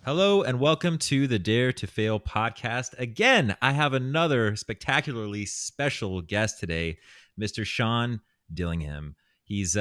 Hello and welcome to the Dare to Fail podcast. Again, I have another spectacularly special guest today, Mr. Sean Dillingham. He's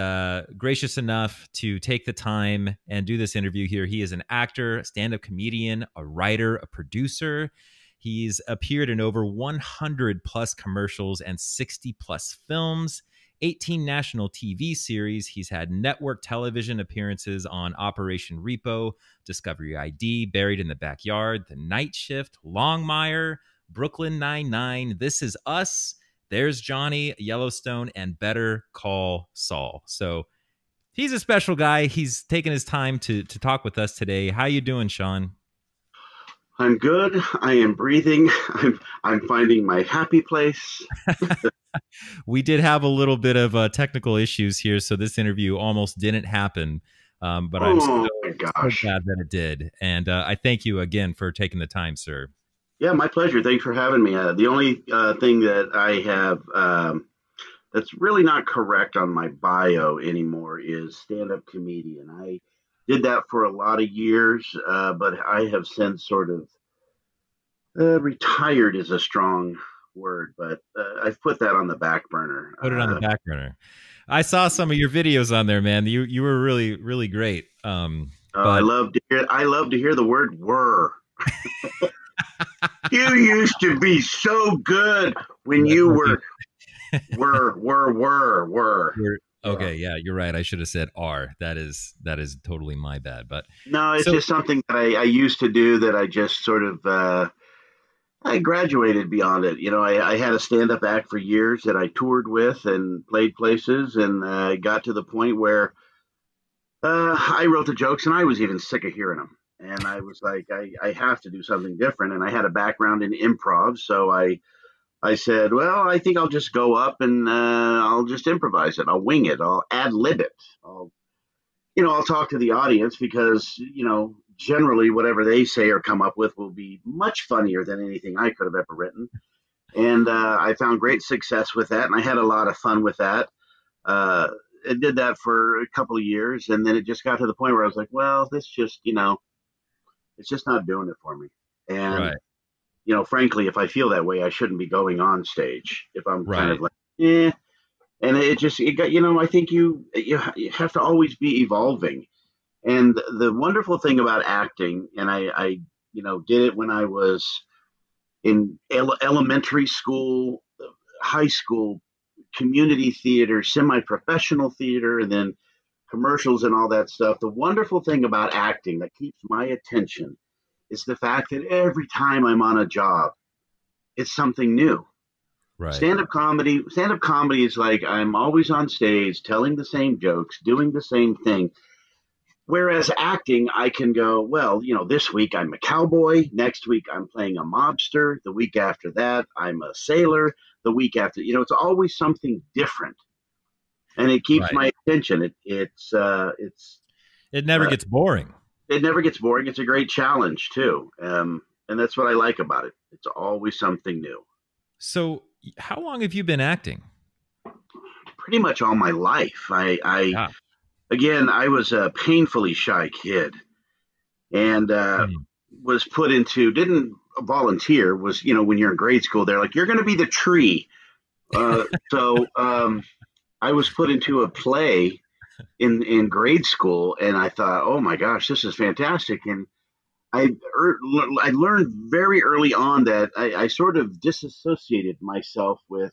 gracious enough to take the time and do this interview here. He is an actor, stand-up comedian, a writer, a producer. He's appeared in over 100 plus commercials and 60 plus films. 18 national TV series. He's had network television appearances on Operation REPO, Discovery ID, Buried in the Backyard, The Night Shift, Longmire, Brooklyn Nine-Nine, This Is Us, There's Johnny, Yellowstone, and Better Call Saul. So he's a special guy. He's taken his time to talk with us today. How you doing, Sean? I'm good. I am breathing. I'm finding my happy place. We did have a little bit of technical issues here, so this interview almost didn't happen. But I'm so glad that it did. And I thank you again for taking the time, sir. Yeah, my pleasure. Thanks for having me. The only thing that I have that's really not correct on my bio anymore is stand-up comedian. I did that for a lot of years, but I have since sort of retired is a strong word, but I've put that on the back burner. Put it on the back burner. I saw some of your videos on there, man. You were really, really great. But I love to hear the word "were." You used to be so good when you were. Okay, yeah, you're right. I should have said "are." That is totally my bad. But no, it's just something that I used to do that I just sort of. I graduated beyond it. You know, I had a stand-up act for years that I toured with and played places, and I got to the point where I wrote the jokes, and I was even sick of hearing them. And I was like, I have to do something different. And I had a background in improv, so I said, well, I think I'll just go up and I'll just improvise it. I'll wing it. I'll ad-lib it. I'll talk to the audience because, generally whatever they say or come up with will be much funnier than anything I could have ever written. And I found great success with that, and I had a lot of fun with that. I did that for a couple of years, and then it just got to the point where I was like, well, this just, it's just not doing it for me. And, frankly, if I feel that way, I shouldn't be going on stage. If I'm kind of like, And I think you have to always be evolving. And the wonderful thing about acting, and I did it when I was in elementary school, high school, community theater, semi-professional theater, and then commercials and all that stuff. The wonderful thing about acting that keeps my attention is the fact that every time I'm on a job, it's something new. Right. Stand-up comedy is like I'm always on stage telling the same jokes, doing the same thing. Whereas acting, I can go, well, this week I'm a cowboy. Next week I'm playing a mobster. The week after that, I'm a sailor. The week after, it's always something different. And it keeps my attention. It never gets boring. It never gets boring. It's a great challenge, too. And that's what I like about it. It's always something new. So how long have you been acting? Pretty much all my life. Again, I was a painfully shy kid and was put into, didn't volunteer, was, when you're in grade school, they're like, you're going to be the tree. So I was put into a play in grade school, and I thought, oh my gosh, this is fantastic. And I learned very early on that I sort of disassociated myself with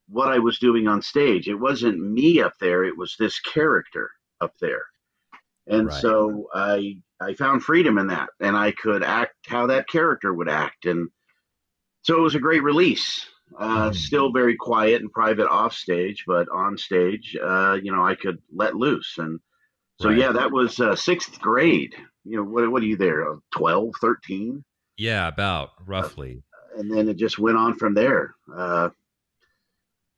what I was doing on stage. It wasn't me up there. It was this character up there. And so I found freedom in that, and I could act how that character would act. And so it was a great release, still very quiet and private off stage, but on stage, I could let loose. And so, that was sixth grade. What are you there? 12, 13? Yeah, about roughly. And then it just went on from there.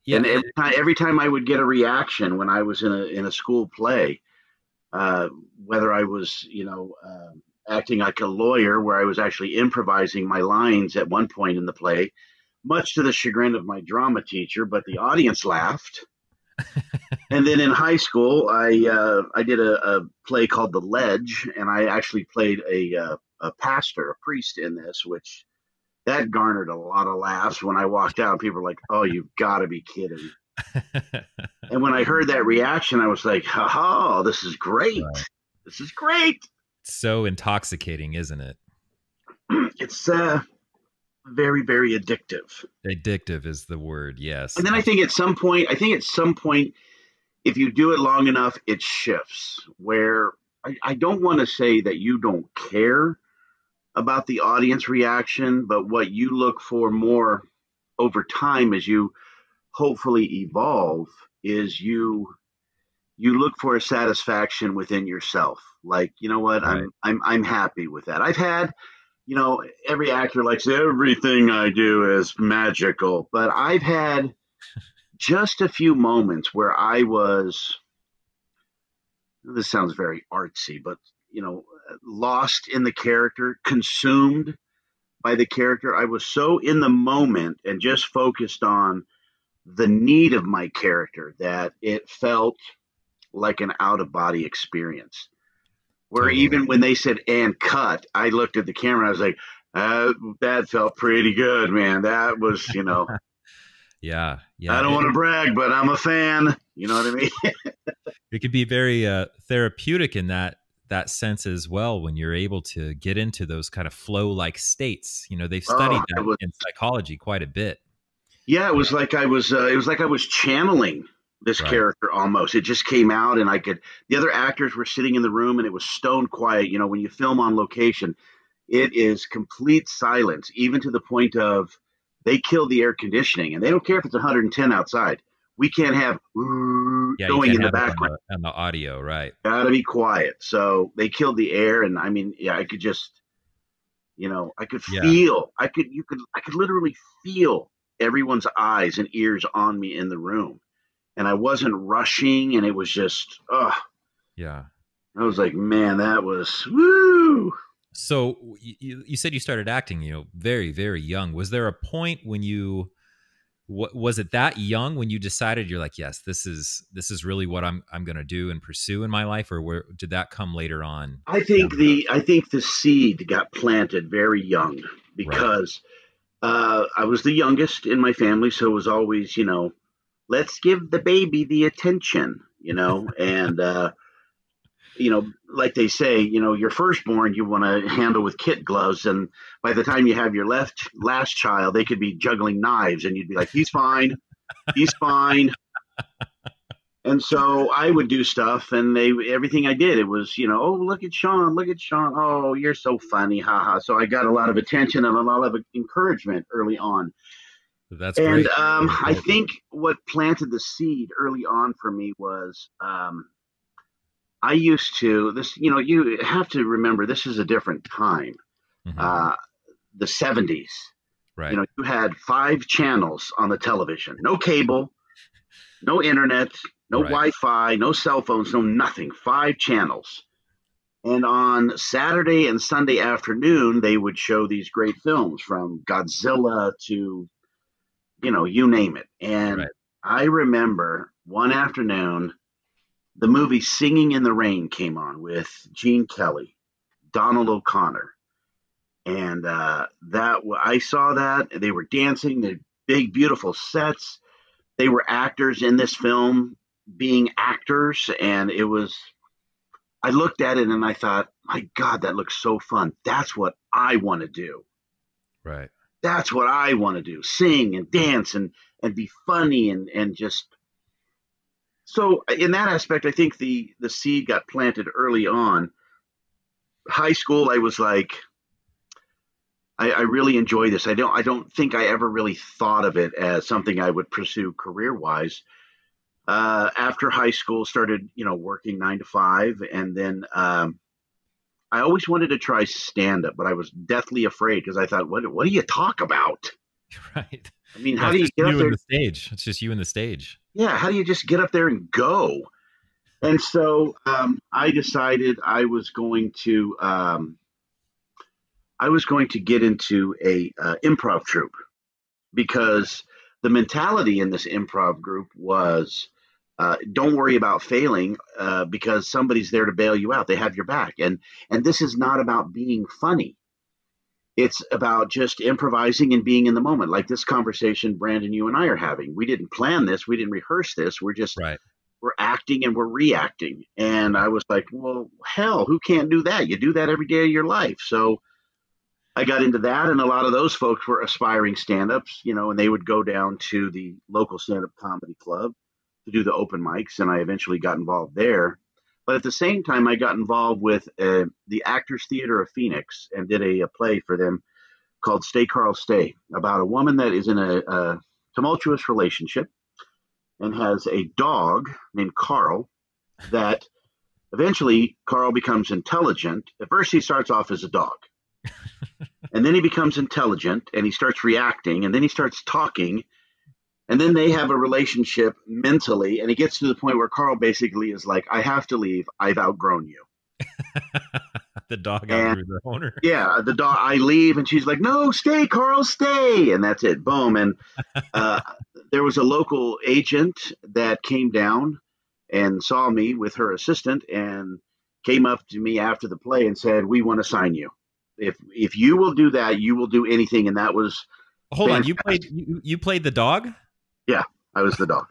And every time I would get a reaction when I was in a school play, whether I was, acting like a lawyer where I was actually improvising my lines at one point in the play, much to the chagrin of my drama teacher, but the audience laughed. And then in high school, I did a play called The Ledge, and I actually played a pastor, a priest in this, which that garnered a lot of laughs. When I walked out, people were like, "Oh, you've got to be kidding!" And when I heard that reaction, I was like, "Ha, this is great! Right. This is great!" So intoxicating, isn't it? It's very, very addictive. Addictive is the word. Yes. And then I think at some point, if you do it long enough, it shifts. Where I don't want to say that you don't care about the audience reaction, but what you look for more over time as you hopefully evolve is you look for a satisfaction within yourself. Like, you know what, Right. I'm happy with that. I've had, every actor likes everything I do is magical, but I've had just a few moments where I was, this sounds very artsy, but lost in the character, consumed by the character. I was so in the moment and just focused on the need of my character that it felt like an out of body experience. Where Totally. even when they said "and cut," I looked at the camera. I was like, "That felt pretty good, man. That was, Yeah. I don't want to brag, but I'm a fan. You know what I mean?" It can be very therapeutic in that sense as well when you're able to get into those kind of flow like states. They've studied that in psychology quite a bit. Yeah, it was like I was channeling this character almost. It just came out, and the other actors were sitting in the room, and it was stone quiet. When you film on location, it is complete silence, even to the point of they kill the air conditioning, and they don't care if it's 110 outside. We can't have going in the background on the audio, right? Gotta be quiet. So they killed the air, and I mean, yeah, I could just, I could feel, I could literally feel everyone's eyes and ears on me in the room, and I wasn't rushing, and it was just, yeah. I was like, man, that was woo. So you said you started acting, very, very young. Was there a point when was it that young when you decided you're like, yes, this is really what I'm going to do and pursue in my life, or did that come later on? I think the seed got planted very young because I was the youngest in my family, so it was always, let's give the baby the attention, and like they say, your firstborn you want to handle with kid gloves, and by the time you have your last child, they could be juggling knives, and you'd be like, he's fine, he's fine. And so I would do stuff, and everything I did, it was, oh, look at Sean, oh, you're so funny, haha. So I got a lot of attention and a lot of encouragement early on. That's great. And I think what planted the seed early on for me was I used to, you have to remember, this is a different time. Mm-hmm. The 70s. Right. You had 5 channels on the television, no cable, no internet, no Wi-Fi, no cell phones, no nothing, 5 channels. And on Saturday and Sunday afternoon, they would show these great films from Godzilla to, you name it. And I remember one afternoon, the movie Singing in the Rain came on with Gene Kelly, Donald O'Connor. And I saw that. They were dancing, the big, beautiful sets. They were actors in this film being actors. And I looked at it and I thought, my God, that looks so fun. That's what I want to do. Right. That's what I want to do. Sing and dance and be funny and just. So in that aspect, I think the seed got planted early on. High school, I was like, I really enjoy this. I don't think I ever really thought of it as something I would pursue career-wise. After high school, started working 9 to 5, and then I always wanted to try stand-up, but I was deathly afraid because I thought, what do you talk about? Right. I mean, how do you get up there? The stage. It's just you in the stage. Yeah, how do you just get up there and go? And so I decided I was going to get into a improv troupe, because the mentality in this improv group was Don't worry about failing because somebody's there to bail you out. They have your back. And this is not about being funny. It's about just improvising and being in the moment. Like this conversation, Brandon, you and I are having. We didn't plan this. We didn't rehearse this. Right. We're acting and we're reacting. And I was like, well, hell, who can't do that? You do that every day of your life. So I got into that. And a lot of those folks were aspiring stand-ups, and they would go down to the local stand-up comedy club to do the open mics. And I eventually got involved there. But at the same time, I got involved with the Actors Theater of Phoenix and did a play for them called Stay Carl Stay, about a woman that is in a tumultuous relationship and has a dog named Carl that eventually Carl becomes intelligent. At first, he starts off as a dog. And then he becomes intelligent and he starts reacting and then he starts talking. And then they have a relationship mentally, and it gets to the point where Carl basically is like, I have to leave. I've outgrown you. The dog outgrew the owner. Yeah, the dog, I leave, and she's like, no, stay, Carl, stay. And that's it. Boom. And there was a local agent that came down and saw me with her assistant and came up to me after the play and said, we want to sign you. If you will do that, you will do anything. And that was Hold fantastic. on, you played the dog? Yeah, I was the dog.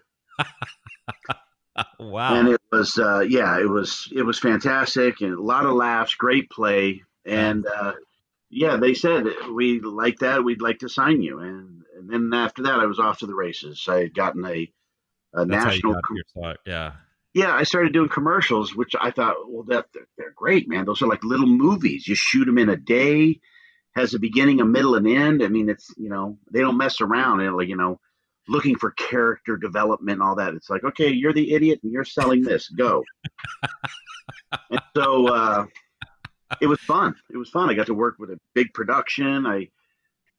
Wow. And it was it was fantastic and a lot of laughs, great play. And they said, we like that, we'd like to sign you. And then after that I was off to the races. I had gotten a That's national how you got your start. Yeah. Yeah, I started doing commercials, which I thought, well, they're great, man. Those are like little movies. You shoot them in a day, has a beginning, a middle, and end. I mean, it's, they don't mess around and like, looking for character development and all that. It's like, okay, you're the idiot and you're selling this. Go. And so it was fun. It was fun. I got to work with a big production.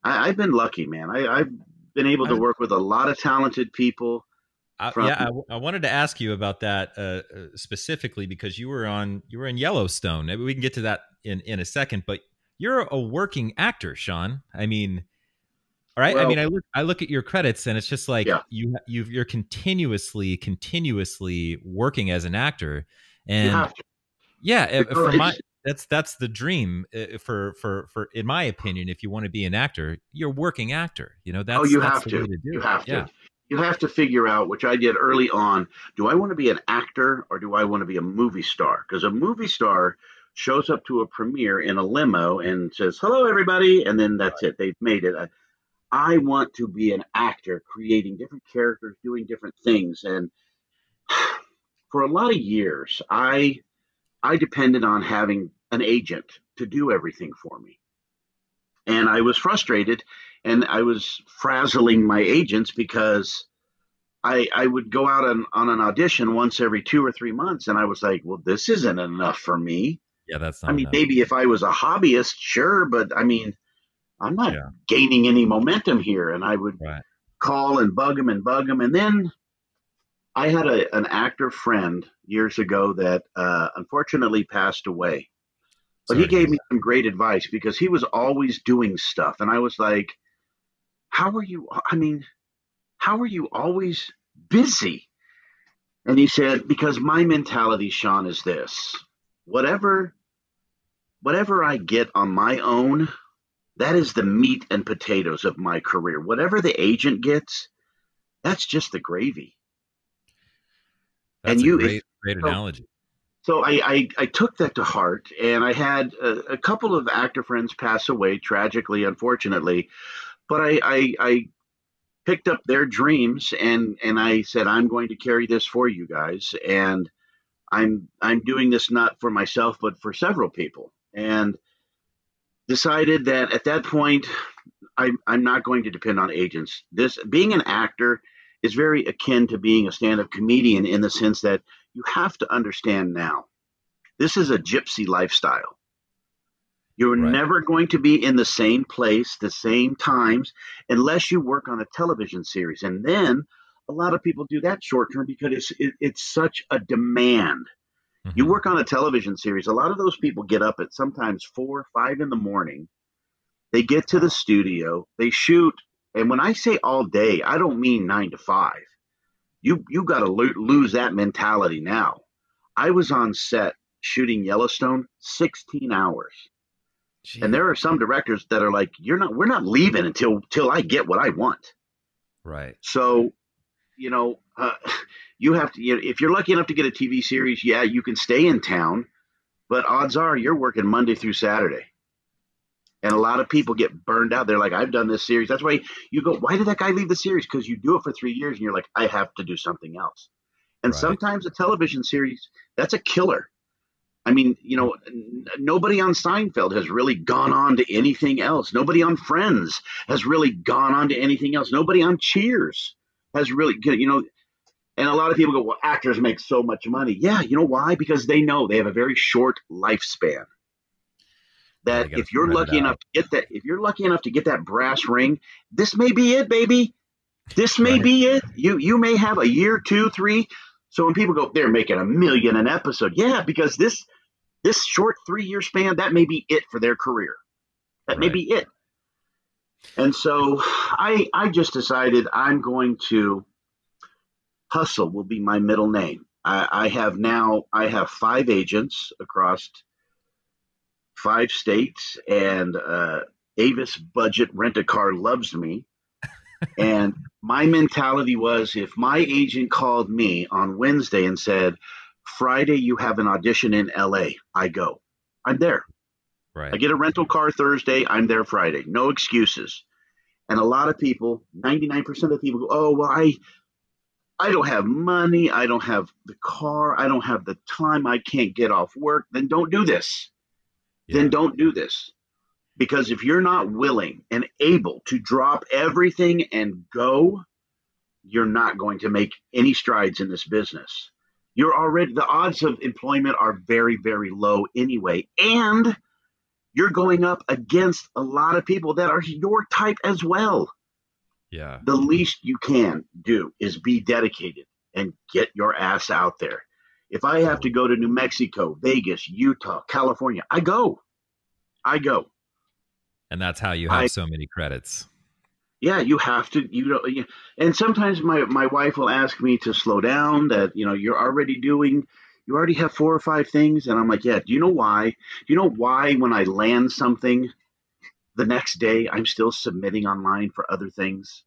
I've been lucky, man. I've been able to work with a lot of talented people. I wanted to ask you about that specifically because you were in Yellowstone. Maybe we can get to that in a second, but you're a working actor, Sean. I mean, all right. Well, I mean, I look at your credits and it's just like yeah. you're continuously working as an actor, and that's the dream for in my opinion. If you want to be an actor, you're a working actor. That's you that's have the to. way to do You it. have Yeah. to. You have to figure out, which I did early on, do I want to be an actor or do I want to be a movie star? Because a movie star shows up to a premiere in a limo and says, hello, everybody. And then that's it. They've made it. I want to be an actor, creating different characters, doing different things. And for a lot of years, I depended on having an agent to do everything for me. And I was frustrated and I was frazzling my agents because I would go out on an audition once every 2 or 3 months. And I was like, well, this isn't enough for me. Yeah, that's not I mean, enough. maybe if I was a hobbyist, sure. But I mean, I'm not gaining any momentum here. And I would call and bug him. And then I had an actor friend years ago that unfortunately passed away. But he gave me some great advice because he was always doing stuff. And I was like, how are you always busy? And he said, because my mentality, Sean, is this. Whatever I get on my own, that is the meat and potatoes of my career. Whatever the agent gets, that's just the gravy. That's a great analogy. So I took that to heart, and I had a couple of actor friends pass away tragically, unfortunately, but I picked up their dreams and I said, I'm going to carry this for you guys, and I'm doing this not for myself but for several people, and decided that at that point I'm not going to depend on agents. This being an actor is very akin to being a stand-up comedian in the sense that you have to understand now, this is a gypsy lifestyle. You're never going to be in the same place, the same times, unless you work on a television series. And then a lot of people do that short term because it's such a demand. Mm-hmm. You work on a television series. A lot of those people get up at sometimes 4 or 5 in the morning. They get to the studio, they shoot. And when I say all day, I don't mean 9 to 5. You got to lose that mentality now. I was on set shooting Yellowstone 16 hours. Gee. And there are some directors that are like, we're not leaving until I get what I want. Right. So, you have to, if you're lucky enough to get a TV series, yeah, you can stay in town, but odds are you're working Monday through Saturday. And a lot of people get burned out. They're like, I've done this series. That's why you go, why did that guy leave the series? Because you do it for 3 years and you're like, I have to do something else. And sometimes a television series, that's a killer. I mean, nobody on Seinfeld has really gone on to anything else. Nobody on Friends has really gone on to anything else. Nobody on Cheers has really, and a lot of people go, well, actors make so much money. Yeah, you know why? Because they know they have a very short lifespan. That if you're lucky enough to get that brass ring, this may be it, baby. This may be it. You may have a year, 2, 3. So when people go, they're making $1 million an episode. Yeah, because this short 3-year span, that may be it for their career. That may be it. And so I just decided I'm going to hustle will be my middle name. I have 5 agents across 5 states, and Avis Budget Rent-A-Car loves me. And my mentality was, if my agent called me on Wednesday and said, Friday you have an audition in LA, I go. I'm there. Right. I get a rental car Thursday, I'm there Friday. No excuses. And a lot of people, 99% of the people go, oh, well, I don't have money, I don't have the car, I don't have the time, I can't get off work. Then don't do this. Then don't do this. Because if you're not willing and able to drop everything and go, you're not going to make any strides in this business. The odds of employment are very, very low anyway. And you're going up against a lot of people that are your type as well. Yeah. The least you can do is be dedicated and get your ass out there. If I have to go to New Mexico, Vegas, Utah, California, I go. And that's how you have so many credits. Yeah, you have to, and sometimes my wife will ask me to slow down, that, you already have 4 or 5 things. And I'm like, yeah, do you know why? Do you know why when I land something the next day, I'm still submitting online for other things?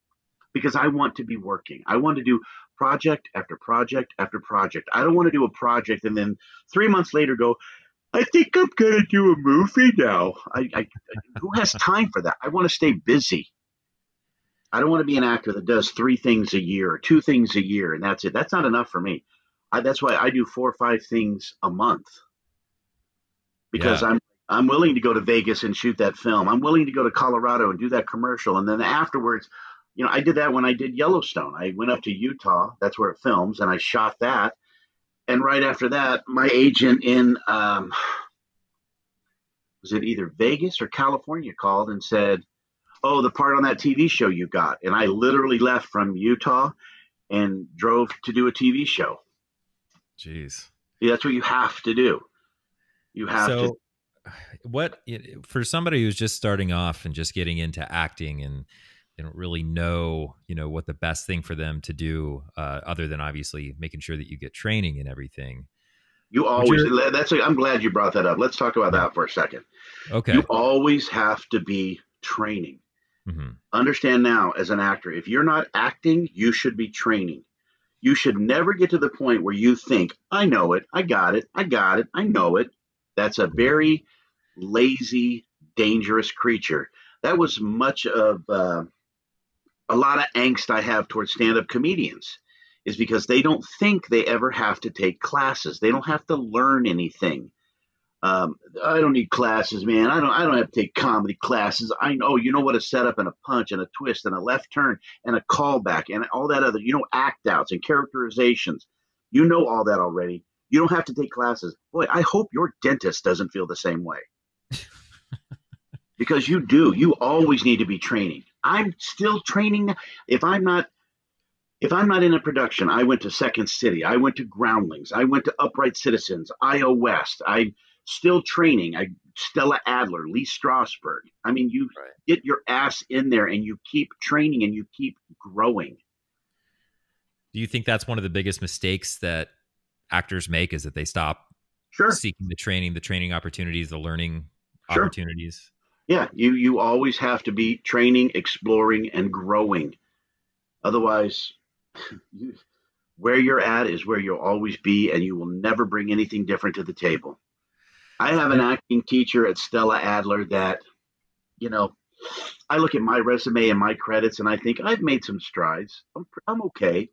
Because I want to be working. I want to do project after project after project. I don't want to do a project and then 3 months later go, I think I'm going to do a movie now. Who has time for that? I want to stay busy. I don't want to be an actor that does 3 things a year or 2 things a year, and that's it. That's not enough for me. That's why I do 4 or 5 things a month, because I'm willing to go to Vegas and shoot that film. I'm willing to go to Colorado and do that commercial. And then afterwards, I did that when I did Yellowstone. I went up to Utah. That's where it films, and I shot that. And right after that, my agent in was it either Vegas or California called and said, oh, the part on that TV show you got. And I literally left from Utah and drove to do a TV show. Jeez. Yeah, that's what you have to do. You have to. What, for somebody who's just starting off and just getting into acting and they don't really know, what the best thing for them to do, other than obviously making sure that you get training and everything. I'm glad you brought that up. Let's talk about that for a second. Okay. You always have to be training. Mm-hmm. Understand now, as an actor, if you're not acting, you should be training. You should never get to the point where you think, I know it, I got it, I know it. That's a very lazy, dangerous creature. That was much of a lot of angst I have towards stand-up comedians, is because they don't think they ever have to take classes. They don't have to learn anything. I don't need classes, man. I don't have to take comedy classes. I know, what a setup and a punch and a twist and a left turn and a callback and all that other, act outs and characterizations. You know all that already. You don't have to take classes. Boy, I hope your dentist doesn't feel the same way. Because you do. You always need to be training. I'm still training. If I'm not in a production, I went to Second City. I went to Groundlings. I went to Upright Citizens, IO West. I'm still training. Stella Adler, Lee Strasberg. I mean, you get your ass in there and you keep training and you keep growing. Do you think that's one of the biggest mistakes that actors make, is that they stop Sure. seeking the training opportunities, the learning Sure. opportunities? Yeah, you always have to be training, exploring, and growing. Otherwise, where you're at is where you'll always be, and you will never bring anything different to the table. I have an acting teacher at Stella Adler that, I look at my resume and my credits, and I think I've made some strides. I'm okay.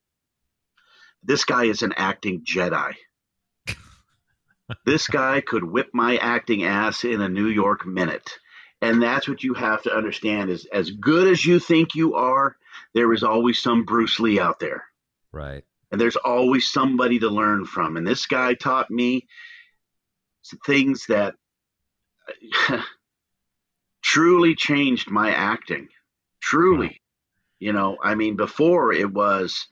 This guy is an acting Jedi. This guy could whip my acting ass in a New York minute. And that's what you have to understand is, as good as you think you are, there is always some Bruce Lee out there. Right. And there's always somebody to learn from. And this guy taught me things that truly changed my acting. Truly. Wow. Before it was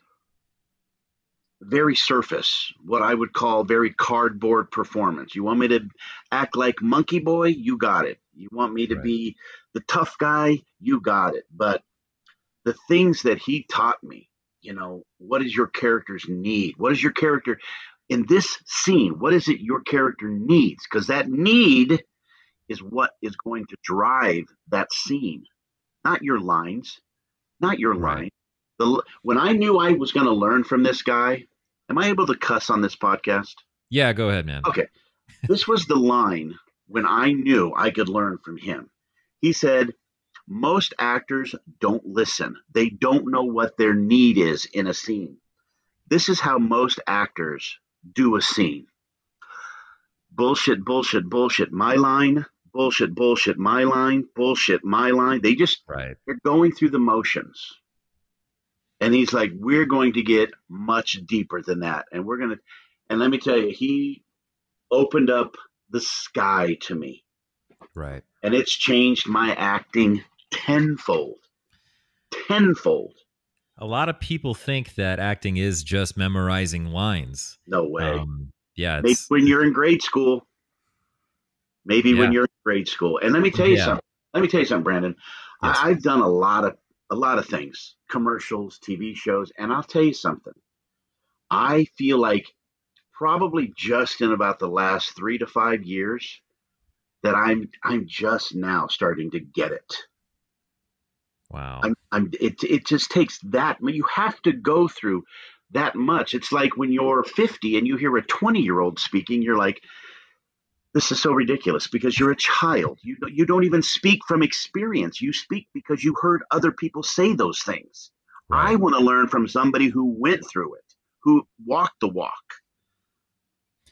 very surface, what I would call very cardboard performance. You want me to act like Monkey Boy? You got it. You want me to be the tough guy? You got it. But the things that he taught me, what does your character's need? What is your character in this scene? What is it your character needs? Because that need is what is going to drive that scene, not your lines, not your line. When I knew I was going to learn from this guy, am I able to cuss on this podcast? Yeah, go ahead, man. Okay. This was the line when I knew I could learn from him. He said, most actors don't listen. They don't know what their need is in a scene. This is how most actors do a scene. Bullshit, bullshit, bullshit, my line. Bullshit, bullshit, my line. Bullshit, my line. They're going through the motions. And he's like, we're going to get much deeper than that. And let me tell you, he opened up the sky to me. Right. And it's changed my acting tenfold. Tenfold. A lot of people think that acting is just memorizing lines. No way. Maybe when you're in grade school. When you're in grade school. And let me tell you something. Let me tell you something, Brandon. Yes. I've done a lot of things, commercials, TV shows, and I'll tell you something. I feel like probably just in about the last 3 to 5 years that I'm just now starting to get it. Wow. It just takes that. You have to go through that much. It's like when you're 50 and you hear a 20-year-old speaking, you're like, this is so ridiculous, because you're a child. You don't even speak from experience. You speak because you heard other people say those things. Right. I want to learn from somebody who went through it, who walked the walk.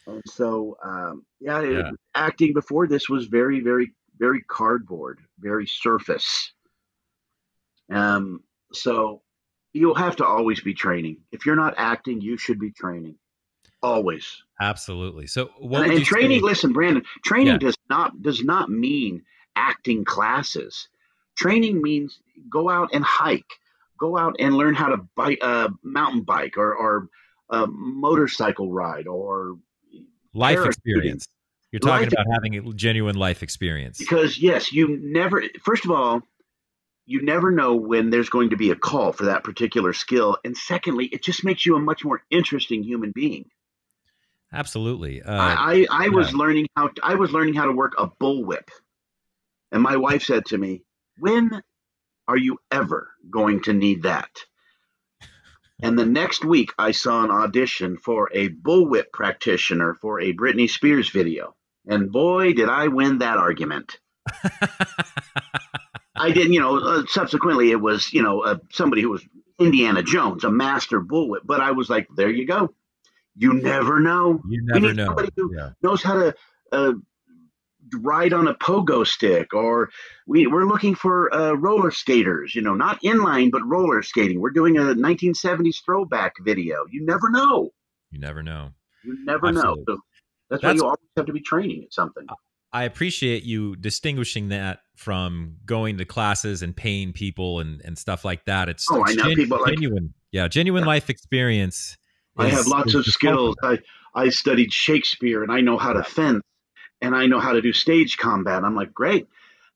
And so, acting before this was very, very, very cardboard, very surface. So you'll have to always be training. If you're not acting, you should be training. Always. Absolutely. So and training, listen, Brandon, training does not mean acting classes. Training means go out and hike, go out and learn how to mountain bike or motorcycle ride or life experience. You're talking about having a genuine life experience. Because yes, first of all, you never know when there's going to be a call for that particular skill. And secondly, it just makes you a much more interesting human being. Absolutely. I was learning how to work a bullwhip. And my wife said to me, when are you ever going to need that? And the next week I saw an audition for a bullwhip practitioner for a Britney Spears video. And boy, did I win that argument. I didn't, subsequently it was, somebody who was Indiana Jones, a master bullwhip. But I was like, there you go. You never know. You never know. Somebody who knows how to ride on a pogo stick, or we're looking for roller skaters, not inline, but roller skating. We're doing a 1970s throwback video. You never know. You never know. You never know. So that's why you always have to be training at something. I appreciate you distinguishing that from going to classes and paying people and stuff like that. It's I know people genuine life experience. I have lots of skills. I studied Shakespeare, and I know how to fence, and I know how to do stage combat. I'm like, great.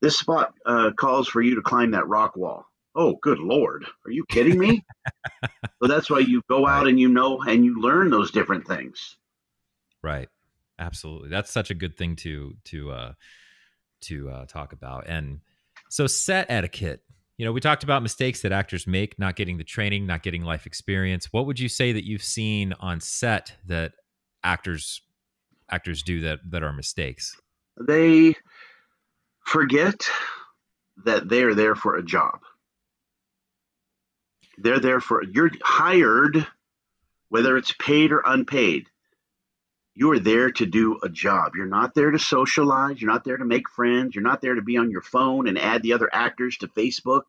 This spot calls for you to climb that rock wall. Oh, good Lord. Are you kidding me? So that's why you go out Right. and and you learn those different things. Right. Absolutely. That's such a good thing to talk about. And so set etiquette. You know, we talked about mistakes that actors make, not getting the training, not getting life experience. What would you say that you've seen on set that actors do that are mistakes? They forget that they're there for a job. They're there for, you're hired, whether it's paid or unpaid. You are there to do a job. You're not there to socialize. You're not there to make friends. You're not there to be on your phone and add the other actors to Facebook.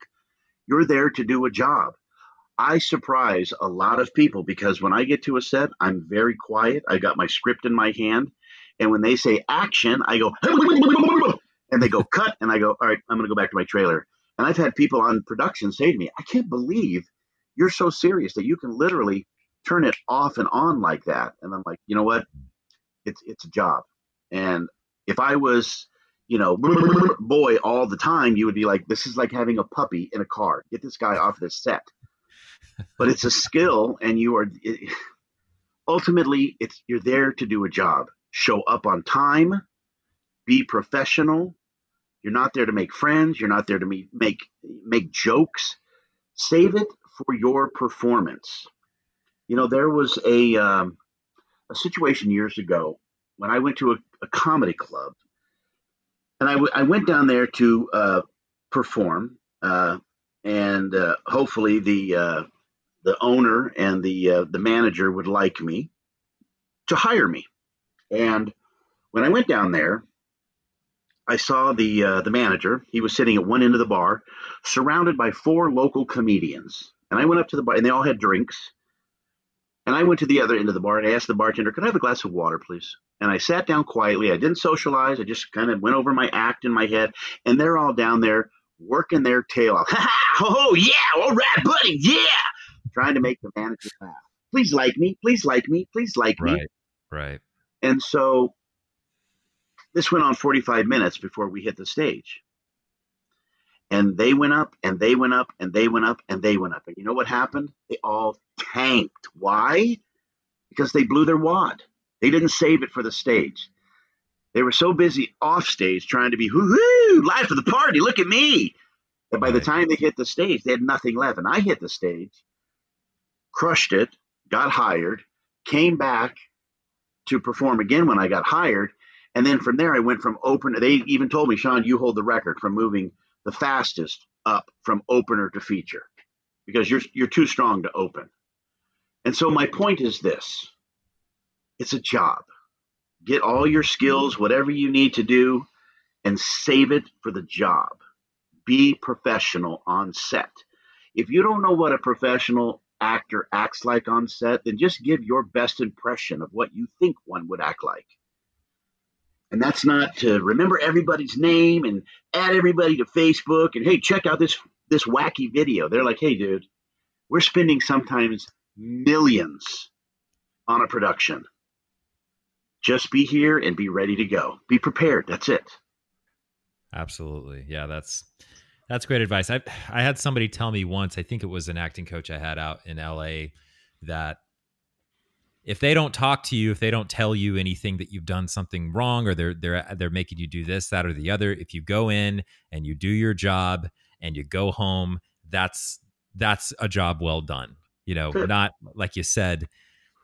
You're there to do a job. I surprise a lot of people because when I get to a set, I'm very quiet. I got my script in my hand. And when they say action, I go, and they go cut. And I go, all right, I'm going to go back to my trailer. And I've had people on production say to me, I can't believe you're so serious that you can literally turn it off and on like that. And I'm like, you know what? It's a job. And if I was, boy all the time, you would be like, this is like having a puppy in a car. Get this guy off this set. But it's a skill, and ultimately you're there to do a job. Show up on time, be professional. You're not there to make friends. You're not there to make jokes. Save it for your performance. There was a situation years ago when I went to a comedy club, and I went down there to perform, and hopefully the owner and the manager would like me to hire me. And when I went down there, I saw the manager. He was sitting at one end of the bar, surrounded by 4 local comedians. And I went up to the bar, and they all had drinks. And I went to the other end of the bar and I asked the bartender, "Could I have a glass of water, please?" And I sat down quietly. I didn't socialize. I just kind of went over my act in my head. And they're all down there working their tail off. Ha ha! Oh yeah! All right, buddy! Yeah! Trying to make the manager laugh. Please like me. Please like me. Please like me. Right. Right. And so this went on 45 minutes before we hit the stage. And they went up and they went up and they went up and they went up. And you know what happened? They all tanked. Why? Because they blew their wad. They didn't save it for the stage. They were so busy off stage trying to be hoo-hoo, life of the party, look at me. That by the time they hit the stage, they had nothing left. And I hit the stage, crushed it, got hired, came back to perform again when I got hired. And then from there, I went from opener. They even told me, "Sean, you hold the record from moving the fastest up from opener to feature because you're too strong to open." And so my point is this: it's a job. Get all your skills, whatever you need to do, and save it for the job. Be professional on set. If you don't know what a professional actor acts like on set, then just give your best impression of what you think one would act like. And that's not to remember everybody's name and add everybody to Facebook and, hey, check out this wacky video. They're like, hey, dude, we're spending sometimes millions on a production. Just be here and be ready to go. Be prepared. That's it. Absolutely. Yeah, that's great advice. I had somebody tell me once, I think it was an acting coach I had out in LA, that if they don't talk to you, if they don't tell you anything that you've done something wrong, or they're making you do this, that, or the other, if you go in and you do your job and you go home, that's a job well done. Not like you said,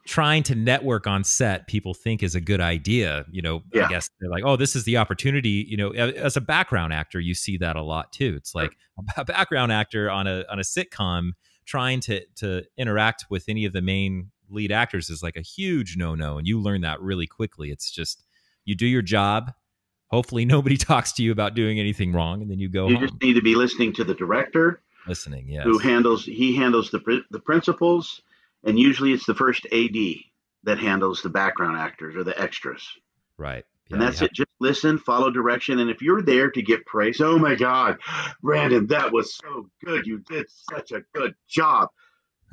trying to network on set, people think is a good idea. I guess they're like, oh, this is the opportunity. As a background actor, you see that a lot too. It's like a background actor on a sitcom trying to interact with any of the main lead actors is like a huge no-no. And you learn that really quickly. It's just, you do your job. Hopefully nobody talks to you about doing anything wrong. And then you go home. You just need to be listening to the director. Listening, yes. He handles the principals. And usually it's the first AD that handles the background actors or the extras. Right. Yeah, and that's it. Just listen, follow direction. And if you're there to get praise, oh my God, Brandon, that was so good. You did such a good job.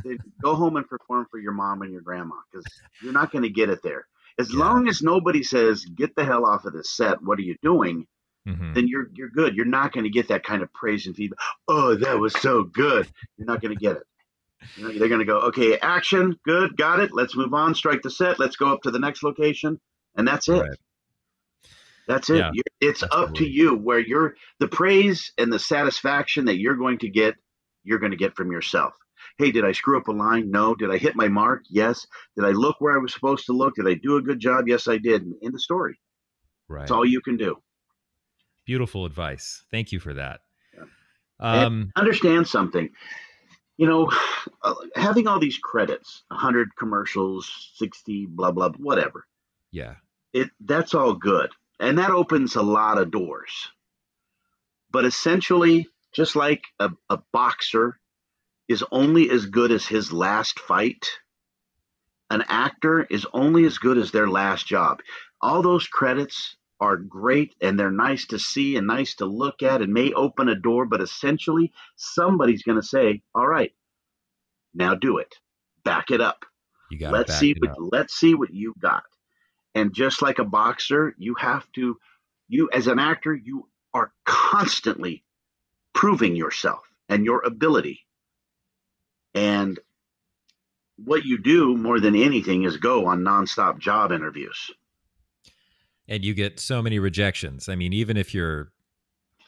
Then go home and perform for your mom and your grandma, because you're not going to get it there. As long as nobody says, get the hell off of this set, what are you doing? Mm-hmm. then you're good. You're not going to get that kind of praise and feedback. Oh, that was so good. You're not going to get it. They're going to go, okay, action, good, got it. Let's move on, strike the set. Let's go up to the next location, and that's it. Right. That's it. Yeah, It's up to absolutely. you where the praise and the satisfaction that you're going to get from yourself. Hey, did I screw up a line? No. Did I hit my mark? Yes. Did I look where I was supposed to look? Did I do a good job? Yes, I did. In the story. That's Right. all you can do. Beautiful advice. Thank you for that. Yeah. And Um, understand something. Having all these credits, 100 commercials, 60, blah, blah, whatever, yeah. that's all good. And that opens a lot of doors. But essentially, just like a boxer is only as good as his last fight, an actor is only as good as their last job. All those credits are great and they're nice to see and nice to look at and may open a door, but essentially somebody's going to say, all right, now do it. Back it up. You got to Let's back see it what up. let's see what you got. And just like a boxer, you as an actor, you are constantly proving yourself and your ability. And what you do more than anything is go on nonstop job interviews. And you get so many rejections. I mean, even if you're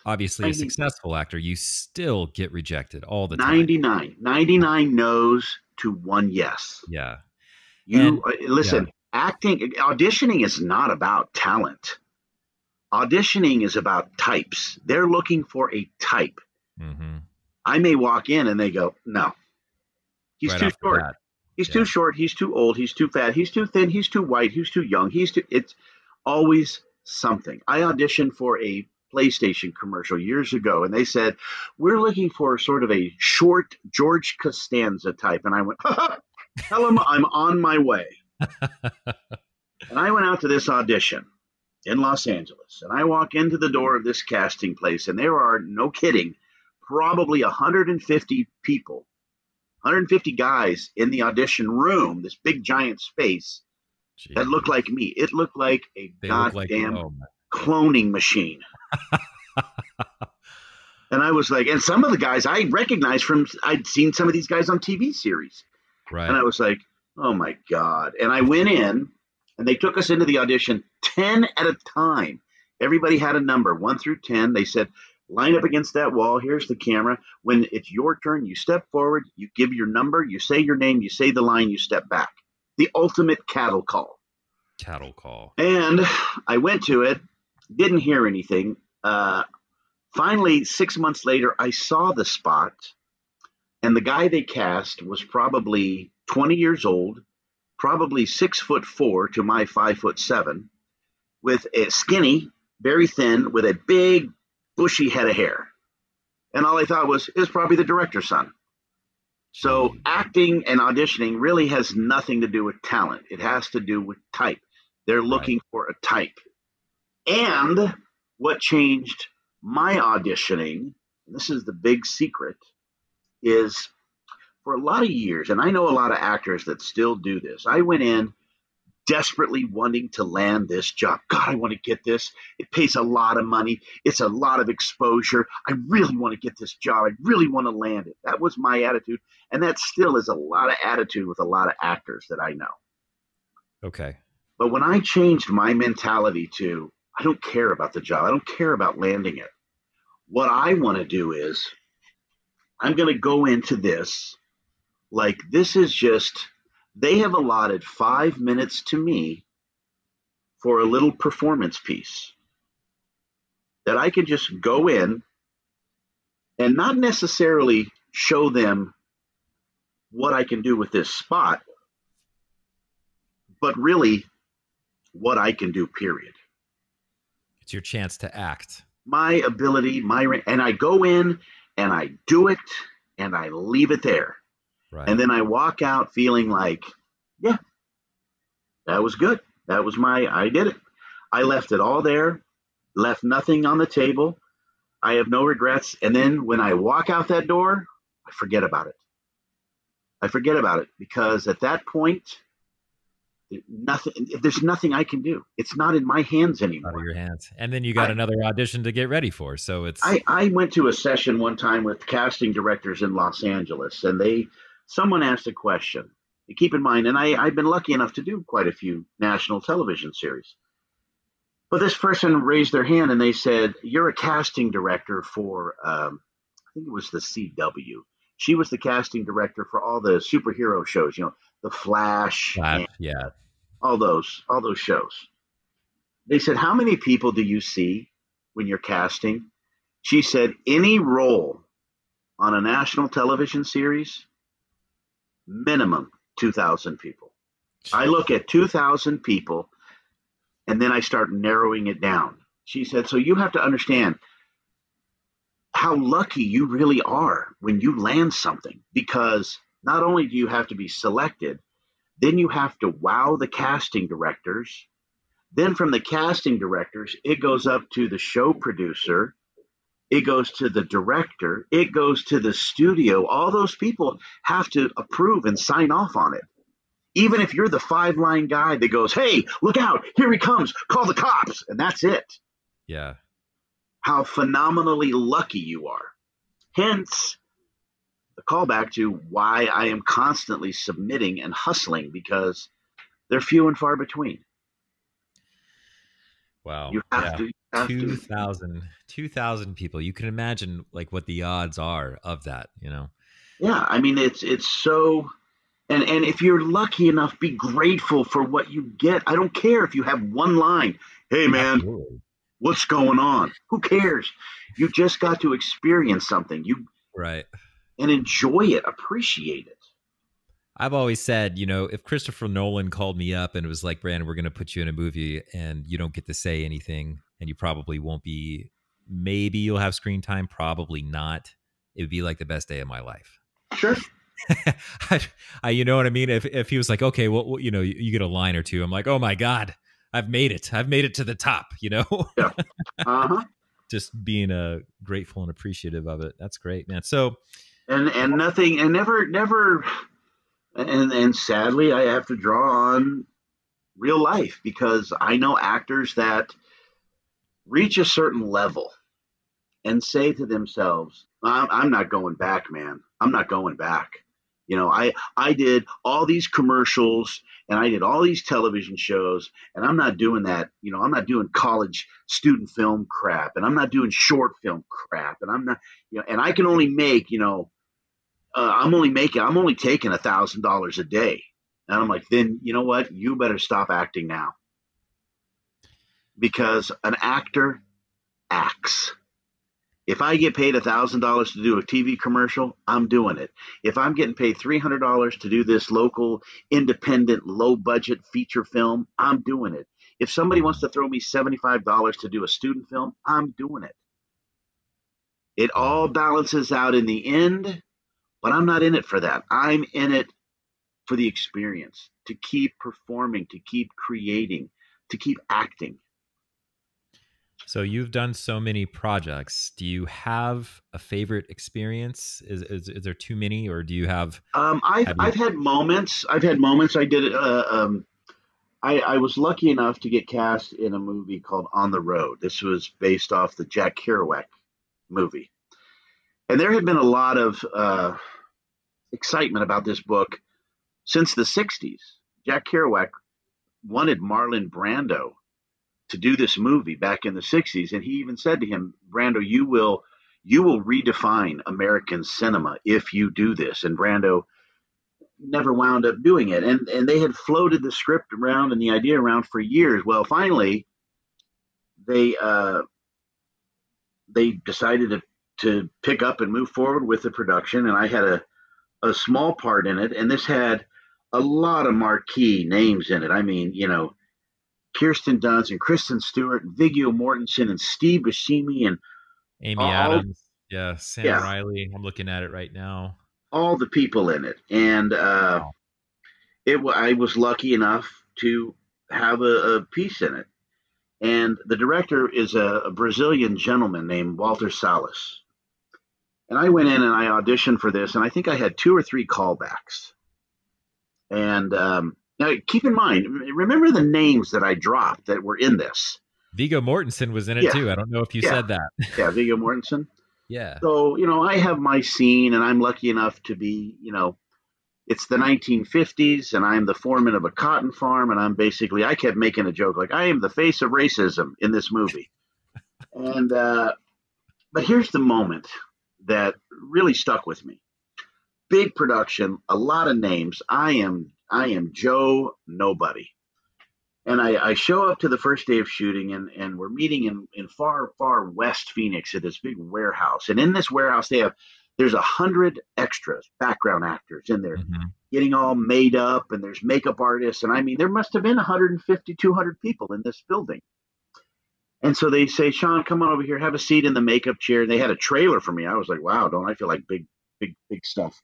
obviously a 90, successful actor, you still get rejected all the time. 99 no's to one yes. Yeah. You And listen, auditioning is not about talent. Auditioning is about types. They're looking for a type. mm-hmm. I may walk in and they go, no, he's Right too off the short. bat. He's Yeah. too short. He's too old. He's too fat. He's too thin. He's too white. He's too young. It's always something. I auditioned for a PlayStation commercial years ago, and they said, we're looking for sort of a short George Costanza type. And I went, tell him I'm on my way. And I went out to this audition in Los Angeles, and I walk into the door of this casting place, and there are, no kidding, probably 150 people, 150 guys in the audition room, this big giant space that looked like me. It looked like a goddamn cloning machine. And I was like, and some of the guys I recognized I'd seen some of these guys on TV series. Right. And I was like, oh my God. And I went in and they took us into the audition 10 at a time. Everybody had a number, 1 through 10. They said, line up against that wall. Here's the camera. When it's your turn, you step forward, you give your number, you say your name, you say the line, you step back. The ultimate cattle call. Cattle call. And I went to it, didn't hear anything. Finally, 6 months later, I saw the spot, and the guy they cast was probably 20 years old, probably 6'4" to my 5'7", with a skinny, very thin, with a big, bushy head of hair. And all I thought was, it's probably the director's son. So acting and auditioning really has nothing to do with talent. It has to do with type. They're looking for a type. And what changed my auditioning, and this is the big secret, is for a lot of years, and I know a lot of actors that still do this, I went in desperately wanting to land this job. God, I want to get this. It pays a lot of money. It's a lot of exposure. I really want to get this job. I really want to land it. That was my attitude. And that still is a lot of attitude with a lot of actors that I know. Okay. But when I changed my mentality to, I don't care about the job. I don't care about landing it. What I want to do is I'm going to go into this like this is just, they have allotted 5 minutes to me for a little performance piece that I can just go in and not necessarily show them what I can do with this spot, but really what I can do, period. It's your chance to act. My ability, and I go in and I do it and I leave it there. Right. And then I walk out feeling like, yeah, that was good. That was I did it. I left it all there, left nothing on the table. I have no regrets. And then when I walk out that door, I forget about it. I forget about it because at that point, Nothing. There's nothing I can do. It's not in my hands Out of anymore. your hands. And then you got another audition to get ready for. So it's I went to a session one time with casting directors in Los Angeles, and someone asked a question. Keep in mind, and I've been lucky enough to do quite a few national television series. But this person raised their hand and they said, "You're a casting director for, I think it was the CW." She was the casting director for all the superhero shows, the Flash, and yeah. all those shows. They said, "How many people do you see when you're casting?" She said, "Any role on a national television series, minimum 2,000 people. I look at 2,000 people and then I start narrowing it down." She said, "So you have to understand how lucky you really are when you land something, because not only do you have to be selected, then you have to wow the casting directors. Then from the casting directors, it goes up to the show producer, it goes to the director, it goes to the studio. All those people have to approve and sign off on it. Even if you're the 5-line guy that goes, 'Hey, look out, here he comes, call the cops,' and that's it." Yeah. How phenomenally lucky you are. Hence, the callback to why I am constantly submitting and hustling, because they're few and far between. Wow. You have to. 2,000 people. You can imagine like what the odds are of that, Yeah, I mean, it's so. And if you're lucky enough, be grateful for what you get. I don't care if you have one line. "Hey, man, Absolutely. what's going on?" Who cares? You just got to experience something. Right. And enjoy it, appreciate it. I've always said, if Christopher Nolan called me up and it was like, "Brandon, we're going to put you in a movie and you don't get to say anything and you probably won't be, maybe you'll have screen time, probably not," it would be like the best day of my life. Sure. You know what I mean? If he was like, "Okay, well, you get a line or two," I'm like, "Oh my God, I've made it. I've made it to the top," Yeah. Uh-huh. Just being grateful and appreciative of it. That's great, man. So, And nothing, and never, and sadly, I have to draw on real life, because I know actors that reach a certain level and say to themselves, I'm not going back, man. I'm not going back. I did all these commercials and I did all these television shows, and I'm not doing that. I'm not doing college student film crap, and I'm not doing short film crap, and I'm not, and I can only make, I'm only taking $1,000 a day. And I'm like, then you know what? You better stop acting now, because an actor acts. If I get paid $1,000 to do a TV commercial, I'm doing it. If I'm getting paid $300 to do this local, independent, low-budget feature film, I'm doing it. If somebody wants to throw me $75 to do a student film, I'm doing it. It all balances out in the end, but I'm not in it for that. I'm in it for the experience, to keep performing, to keep creating, to keep acting. So you've done so many projects. Do you have a favorite experience? Is there too many, or do you have? I've had moments. I did. I was lucky enough to get cast in a movie called On the Road. This was based off the Jack Kerouac movie, and there had been a lot of excitement about this book since the '60s. Jack Kerouac wanted Marlon Brando to do this movie back in the '60s, and he even said to him, "Brando, you will redefine American cinema if you do this." And Brando never wound up doing it, and they had floated the script around and the idea around for years. Well, finally, they decided to pick up and move forward with the production, and I had a small part in it, and this had a lot of marquee names in it. I mean, Kirsten Dunst and Kristen Stewart and Viggo Mortensen and Steve Buscemi and Amy Adams, Sam Riley. I'm looking at it right now. All the people in it, and Wow. I was lucky enough to have a piece in it. And the director is a Brazilian gentleman named Walter Salles. And I went in and I auditioned for this, and I think I had 2 or 3 callbacks. And Now, keep in mind, remember the names that I dropped that were in this. Viggo Mortensen was in it Yeah, too. I don't know if you yeah, said that. yeah, Viggo Mortensen. Yeah. So, I have my scene, and I'm lucky enough to be, it's the 1950s, and I'm the foreman of a cotton farm, and I kept making a joke, like, I am the face of racism in this movie. And, but here's the moment that really stuck with me. Big production, a lot of names. I am Joe Nobody. And I show up to the first day of shooting, and we're meeting in far, far west Phoenix at this big warehouse. And in this warehouse, there's 100 extras, background actors in there, getting all made up, and there's makeup artists. And I mean, there must have been 150, 200 people in this building. And so they say, Sean, come on over here, have a seat in the makeup chair. And they had a trailer for me. I was like, wow, don't I feel like big stuff?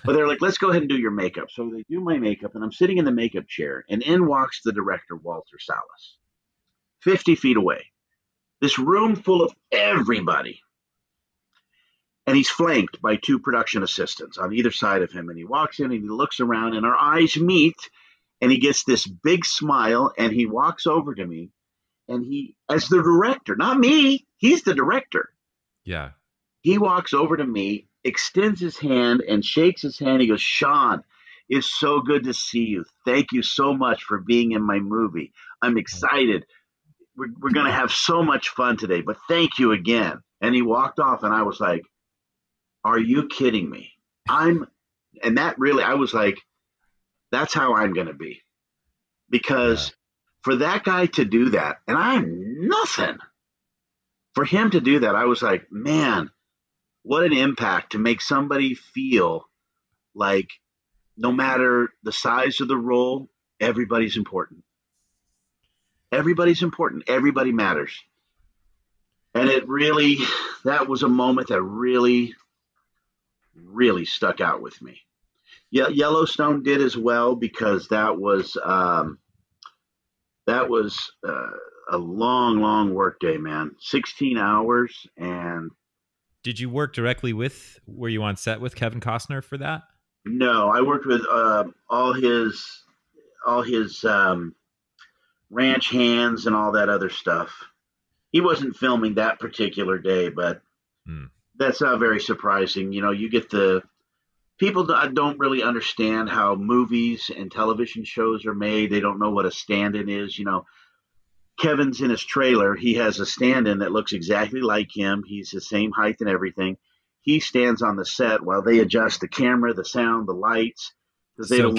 But they're like, let's go ahead and do your makeup. So they do my makeup, and I'm sitting in the makeup chair, and in walks the director, Walter Salles, 50 feet away. This room full of everybody. And he's flanked by 2 production assistants on either side of him. And he walks in, and he looks around, and our eyes meet, and he gets this big smile, and he walks over to me, and he, as the director, not me, he's the director. Yeah. He walks over to me, extends his hand and shakes his hand. He goes, Sean, it's so good to see you. Thank you so much for being in my movie. I'm excited. We're going to have so much fun today, but thank you again. And he walked off, and I was like, are you kidding me? I was like, that's how I'm going to be. Because for that guy to do that, and I'm nothing, for him to do that, I was like, man, what an impact to make somebody feel like no matter the size of the role, everybody's important. Everybody's important. Everybody matters. And that was a moment that really, really stuck out with me. Yeah, Yellowstone did as well, because that was a long, long work day, man. 16 hours. And did you work directly were you on set with Kevin Costner for that? No, I worked with all his ranch hands and all that other stuff. He wasn't filming that particular day, but that's not very surprising. You get the people don't really understand how movies and television shows are made. They don't know what a stand-in is. Kevin's in his trailer. He has a stand-in that looks exactly like him. He's the same height and everything. He stands on the set while they adjust the camera, the sound, the lights. So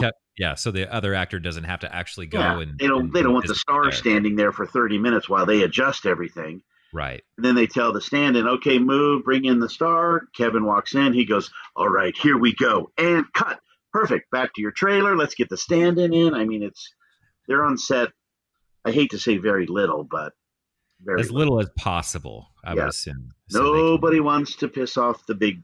the other actor doesn't have to actually go and they don't want the star standing there for 30 minutes while they adjust everything. Right. And then they tell the stand-in, okay, move, bring in the star. Kevin walks in. He goes, all right, here we go. And cut. Perfect. Back to your trailer. Let's get the stand-in in. I mean, they're on set. I hate to say very little, but very as little as possible, I would assume. Nobody wants to piss off the big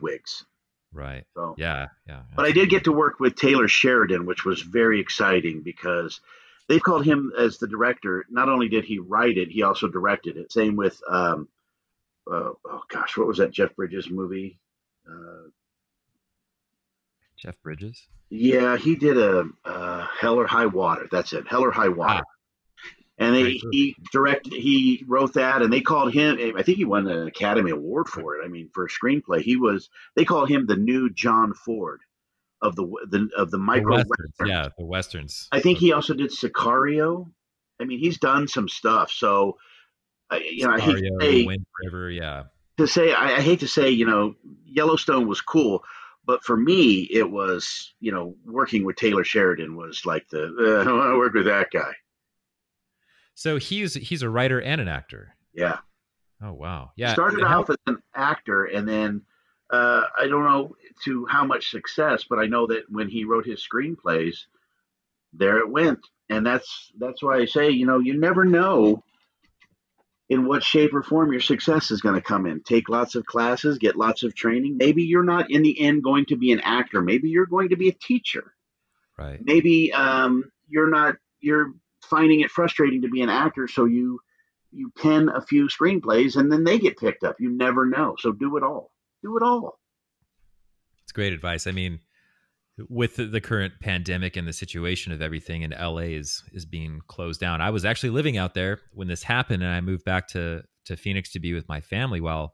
wigs. Right. So, yeah. But I did get to work with Taylor Sheridan, which was very exciting because they called him as the director. Not only did he write it, he also directed it. Same with, what was that Jeff Bridges movie? Jeff Bridges? Yeah, he did a Hell or High Water. That's it, Hell or High Water. And he wrote that, and they called him. I think he won an Academy Award for it. I mean, for a screenplay, they called him the new John Ford of the micro westerns. Yeah, the westerns. I think he also did Sicario. I mean, he's done some stuff. So, I hate to say, Wind River, I hate to say, Yellowstone was cool. But for me, it was, working with Taylor Sheridan was like I want to work with that guy. So he's a writer and an actor. Yeah. Oh, wow. Yeah. Started off as an actor, and then I don't know to how much success, but I know that when he wrote his screenplays, there it went. And that's why I say, you never know in what shape or form your success is going to come in. Take lots of classes, get lots of training. Maybe you're not in the end going to be an actor. Maybe you're going to be a teacher. Right. Maybe you're finding it frustrating to be an actor. So you pen a few screenplays and then they get picked up. You never know. So do it all. Do it all. It's great advice. I mean, with the current pandemic and the situation of everything, and LA is being closed down. I was actually living out there when this happened, and I moved back to Phoenix to be with my family while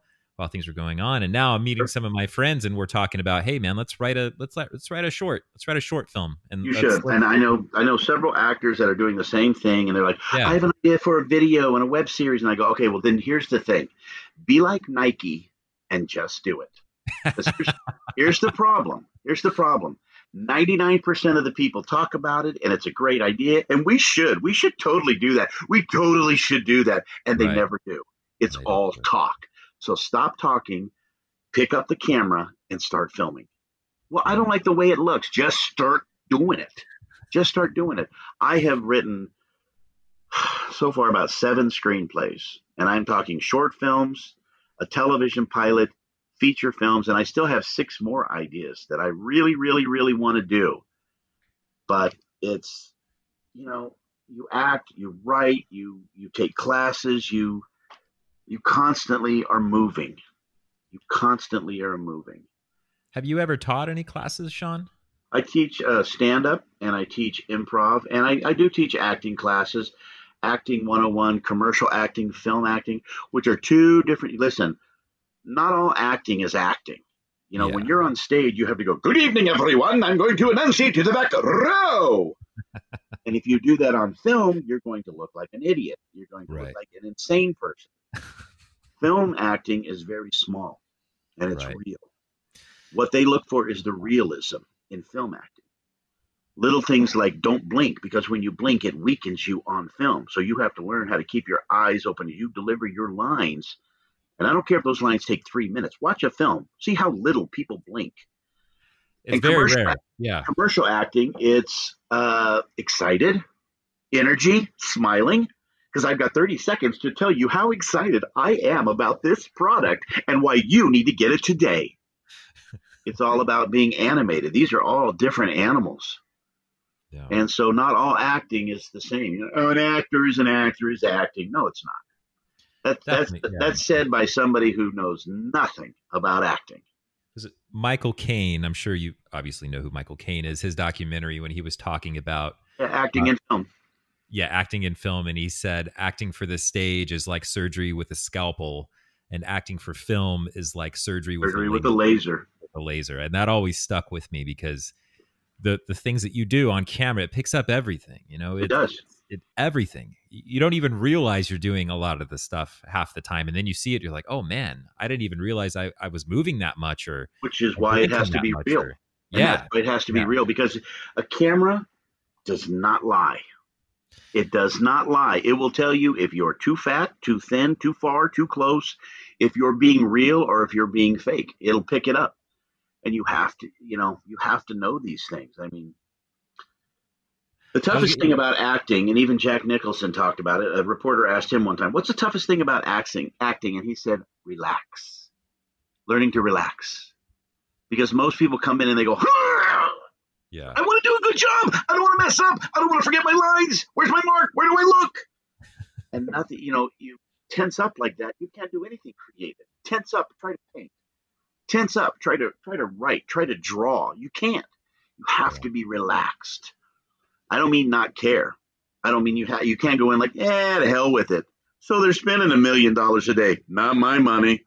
things were going on. And now I'm meeting some of my friends, and we're talking about, hey man, let's write a short film. And you should. And I know several actors that are doing the same thing, and they're like, yeah, I have an idea for a video and a web series. And I go, okay, well then here's the thing. Be like Nike and just do it. Here's the problem. 99% of the people talk about it, and it's a great idea, and we should totally do that. We totally should do that, and they never do. It's all talk. So stop talking, pick up the camera, and start filming. Well, I don't like the way it looks. Just start doing it. I have written so far about 7 screenplays, and I'm talking short films, a television pilot, feature films, and I still have 6 more ideas that I really, really, really want to do. But it's, you act, you write, you take classes, you constantly are moving. Have you ever taught any classes, Sean? I teach stand-up, and I teach improv, and I do teach acting classes, Acting 101, commercial acting, film acting, which are 2 different. Listen, not all acting is acting. When you're on stage, you have to go, good evening, everyone. I'm going to enunciate to the back row. And if you do that on film, you're going to look like an idiot. You're going to look like an insane person. Film acting is very small, and it's real. What they look for is the realism in film acting. Little things like don't blink, because when you blink, it weakens you on film. So you have to learn how to keep your eyes open as you deliver your lines. And I don't care if those lines take 3 minutes. Watch a film. See how little people blink. It's very rare. Yeah. Commercial acting, it's excited, energy, smiling, because I've got 30 seconds to tell you how excited I am about this product and why you need to get it today. It's all about being animated. These are all different animals. Yeah. And so not all acting is the same. An actor is acting. No, it's not. That's said by somebody who knows nothing about acting. Was it Michael Caine? I'm sure you obviously know who Michael Caine is. His documentary when he was talking about acting in film. Yeah, acting in film. And he said acting for the stage is like surgery with a scalpel, and acting for film is like surgery with a laser. And that always stuck with me, because the things that you do on camera, it picks up everything. It does. Everything. You don't even realize you're doing a lot of the stuff half the time, and then you see it, you're like, oh man, I didn't even realize I was moving that much. Which is why it has to be real. It has to be real, because a camera does not lie. It does not lie. It will tell you if you're too fat, too thin, too far, too close, if you're being real or if you're being fake. It'll pick it up. And you have to know these things. I mean, the toughest thing about acting, and even Jack Nicholson talked about it. A reporter asked him one time, what's the toughest thing about acting? And he said, relax. Learning to relax. Because most people come in and they go, yeah, I want to do a good job. I don't want to mess up. I don't want to forget my lines. Where's my mark? Where do I look? And nothing, you tense up like that. You can't do anything creative. Tense up, try to paint. Tense up, try to write, try to draw. You can't. You have to be relaxed. I don't mean not care. I don't mean you can't go in like, to hell with it. So they're spending $1 million a day. Not my money.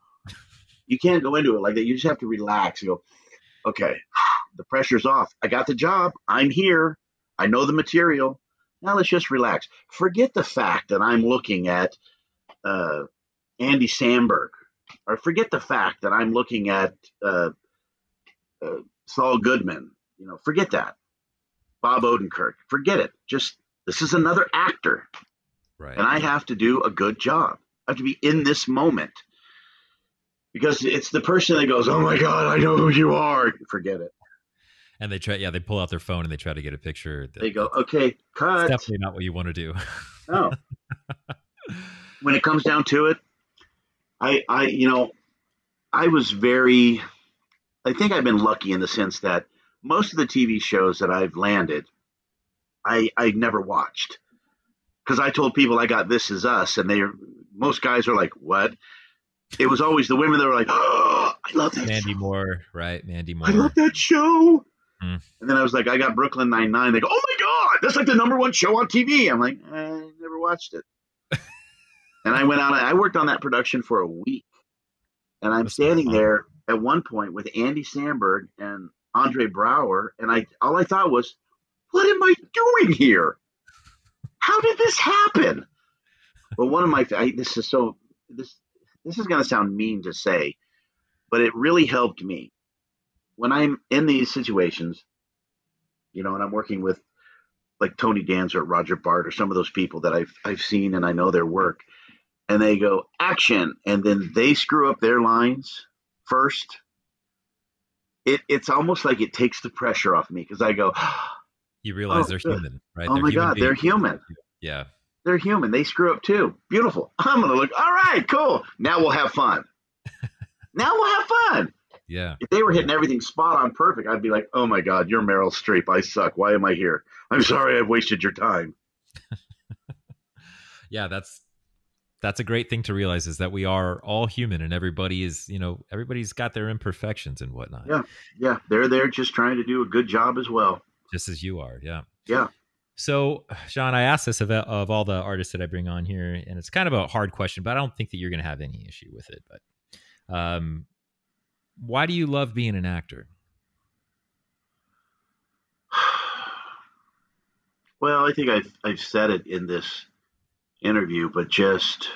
You can't go into it like that. You just have to relax. You go, okay, the pressure's off. I got the job. I'm here. I know the material. Now let's just relax. Forget the fact that I'm looking at Andy Samberg. Or forget the fact that I'm looking at Saul Goodman. Forget that. Bob Odenkirk. Forget it. Just, this is another actor. Right. And I have to do a good job. I have to be in this moment. Because it's the person that goes, oh my God, I know who you are. Forget it. And they pull out their phone and they try to get a picture. They go, okay, cut. It's definitely not what you want to do. No. When it comes down to it, I think I've been lucky in the sense that most of the TV shows that I've landed, I never watched, because I told people I got This Is Us, and most guys are like, what? It was always the women that were like, oh, I love that Mandy show. Moore, right? Mandy Moore. I love that show. Mm. And then I was like, I got Brooklyn Nine-Nine. They go, oh my God, that's like the #1 show on TV. I'm like, I never watched it. And I went out, I worked on that production for a week. And I'm That's so standing fun. there at one point with Andy Samberg and Andre Braugher. And all I thought was, what am I doing here? How did this happen? Well, one of my, this is going to sound mean to say, but it really helped me when I'm in these situations, and I'm working with like Tony Danza or Roger Bart or some of those people that I've seen and I know their work, and they go action, and then they screw up their lines first. It's almost like it takes the pressure off me because I go, You realize they're good. human, right? Oh They're my human God, beings. they're human. Yeah. They're human. They screw up too. Beautiful. I'm going to look, all right, cool. Now we'll have fun. Yeah. If they were hitting everything spot on perfect, I'd be like, oh my God, you're Meryl Streep. I suck. Why am I here? I'm sorry I've wasted your time. Yeah, that's a great thing to realize, is that we are all human, and everybody's got their imperfections and whatnot. Yeah. They're there just trying to do a good job as well. Just as you are. Yeah. Yeah. So, Sean, I asked this of all the artists that I bring on here, and it's kind of a hard question, but I don't think that you're going to have any issue with it. But why do you love being an actor? Well, I think I've said it in this interview, but just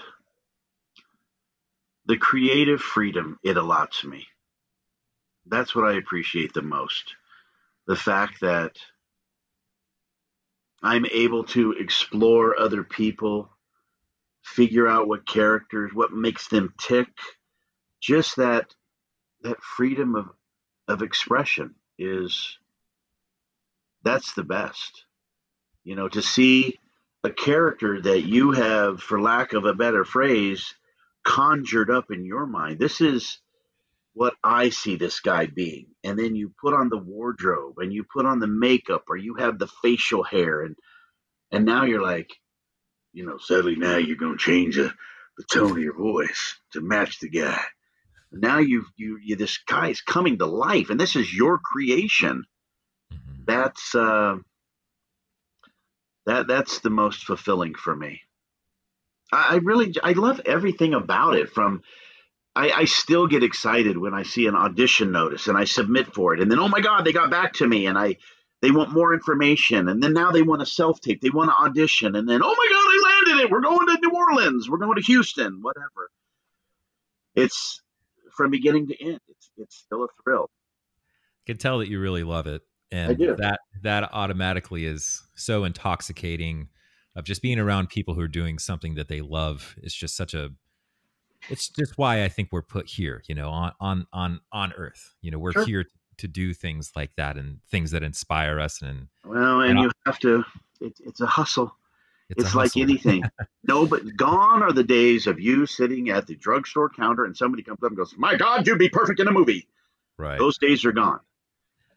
the creative freedom it allots me. That's what I appreciate the most. The fact that I'm able to explore other people, figure out what characters, what makes them tick. Just that freedom of expression that's the best. To see a character that you have, for lack of a better phrase, conjured up in your mind. This is what I see this guy being. And then you put on the wardrobe and you put on the makeup, or you have the facial hair, and now you're like, sadly now you're going to change the tone of your voice to match the guy. Now you this guy is coming to life, and this is your creation. Mm-hmm. That's the most fulfilling for me. I love everything about it. I still get excited when I see an audition notice and I submit for it, and then, oh my God, they got back to me, and they want more information, and then now they want a self-tape, they want to audition, and then, oh my God, I landed it, we're going to New Orleans, we're going to Houston, whatever. It's from beginning to end. It's still a thrill. I can tell that you really love it, and I do. that automatically is so intoxicating. Of just being around people who are doing something that they love. It's just it's just why I think we're put here, on Earth. We're Sure. here to do things like that, and things that inspire us. And you have to. It's a hustle. It's like hustle. anything. No, but gone are the days of you sitting at the drugstore counter and somebody comes up and goes, "My God, you'd be perfect in a movie." Right. Those days are gone.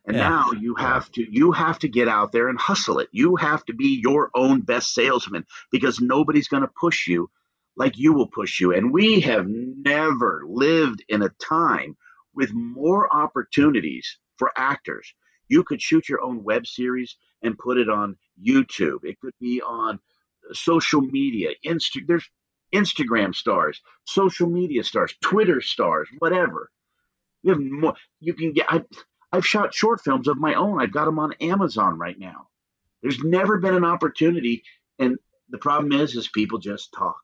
And now you have to get out there and hustle it. You have to be your own best salesman, because nobody's going to push you like you will push you. And we have never lived in a time with more opportunities for actors. You could shoot your own web series and put it on YouTube. It could be on social media. There's Instagram stars, social media stars, Twitter stars, whatever. You have more. You can get. I've shot short films of my own. I've got them on Amazon right now. There's never been an opportunity. And the problem is people just talk.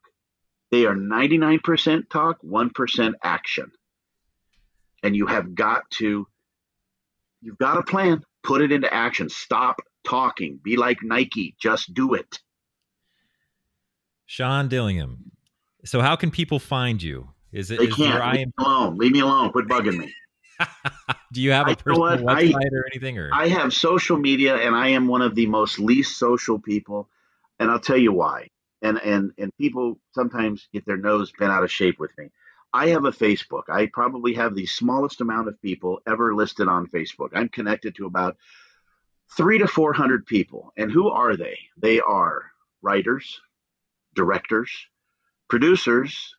They are 99% talk, 1% action. And you've got to plan, put it into action. Stop talking. Be like Nike. Just do it. Sean Dillingham. So how can people find you? They can't. Leave me alone. Quit bugging me. Do you have a personal website or anything? Or I have social media, and I am one of the most least social people, and I'll tell you why. And people sometimes get their nose bent out of shape with me. I have a Facebook. I probably have the smallest amount of people ever listed on Facebook. I'm connected to about 300 to 400 people. And who are they? They are writers, directors, producers,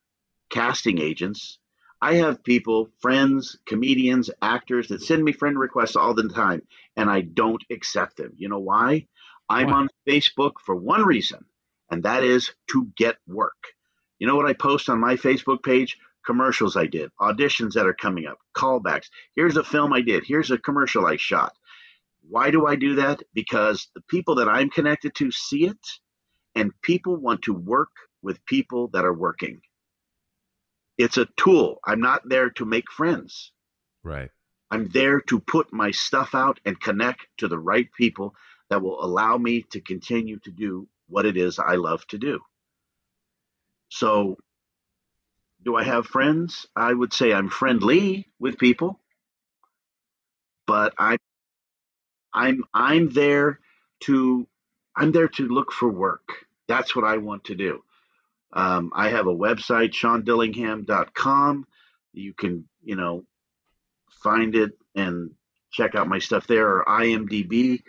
casting agents. I have people, friends, comedians, actors that send me friend requests all the time, and I don't accept them. You know why? I'm Why? on Facebook for one reason, and that is to get work. You know what I post on my Facebook page? Commercials I did, auditions that are coming up, callbacks. Here's a film I did. Here's a commercial I shot. Why do I do that? Because the people that I'm connected to see it, and people want to work with people that are working. It's a tool. I'm not there to make friends. Right. I'm there to put my stuff out and connect to the right people that will allow me to continue to do what it is I love to do. So, do I have friends? I would say I'm friendly with people, but I'm there to look for work. That's what I want to do. I have a website, SeanDillingham.com. You can, find it and check out my stuff there, or IMDB.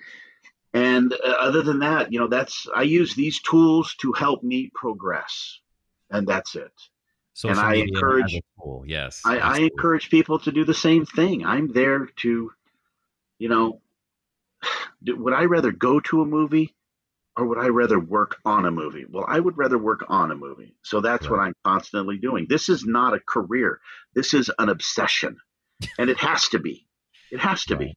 And other than that, I use these tools to help me progress, and that's it. And Social I media as encourage a tool. Yes. I Absolutely. encourage people to do the same thing. I'm there to, would I rather go to a movie or would I rather work on a movie? Well, I would rather work on a movie. So that's Right. what I'm constantly doing. This is not a career. This is an obsession. And it has to be. It has to Right. be.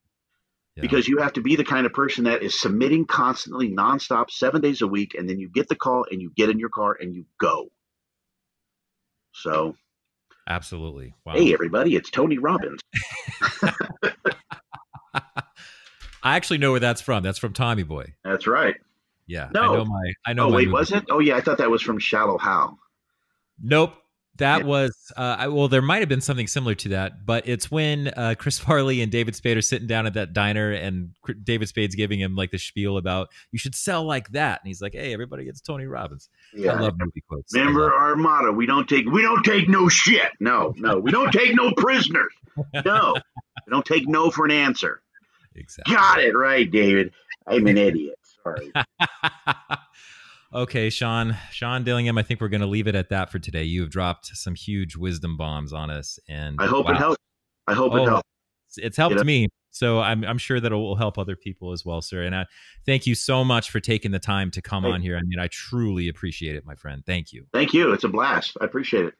Yeah. Because you have to be the kind of person that is submitting constantly, nonstop, 7 days a week, and then you get the call and you get in your car and you go. So, Absolutely. Wow. hey, everybody, it's Tony Robbins. I actually know where that's from. That's from Tommy Boy. That's right. Yeah. No. I know Oh, my wait, movie. was it? Oh, yeah, I thought that was from Shallow Hal. Nope. That Yeah. was, well, there might have been something similar to that, but it's when Chris Farley and David Spade are sitting down at that diner and David Spade's giving him like the spiel about you should sell like that. And he's like, hey, everybody gets Tony Robbins. Yeah. I love movie quotes. Remember our motto: we don't take no shit. No, we don't take no prisoners. No, we don't take no for an answer. Exactly. Got it right, David. I'm an idiot. Sorry. Okay, Sean Dillingham, I think we're going to leave it at that for today. You have dropped some huge wisdom bombs on us, and I hope it helps. I hope it helps. It's helped me, so I'm sure that it will help other people as well, sir. And I thank you so much for taking the time to come on here. I mean, I truly appreciate it, my friend. Thank you. Thank you. It's a blast. I appreciate it.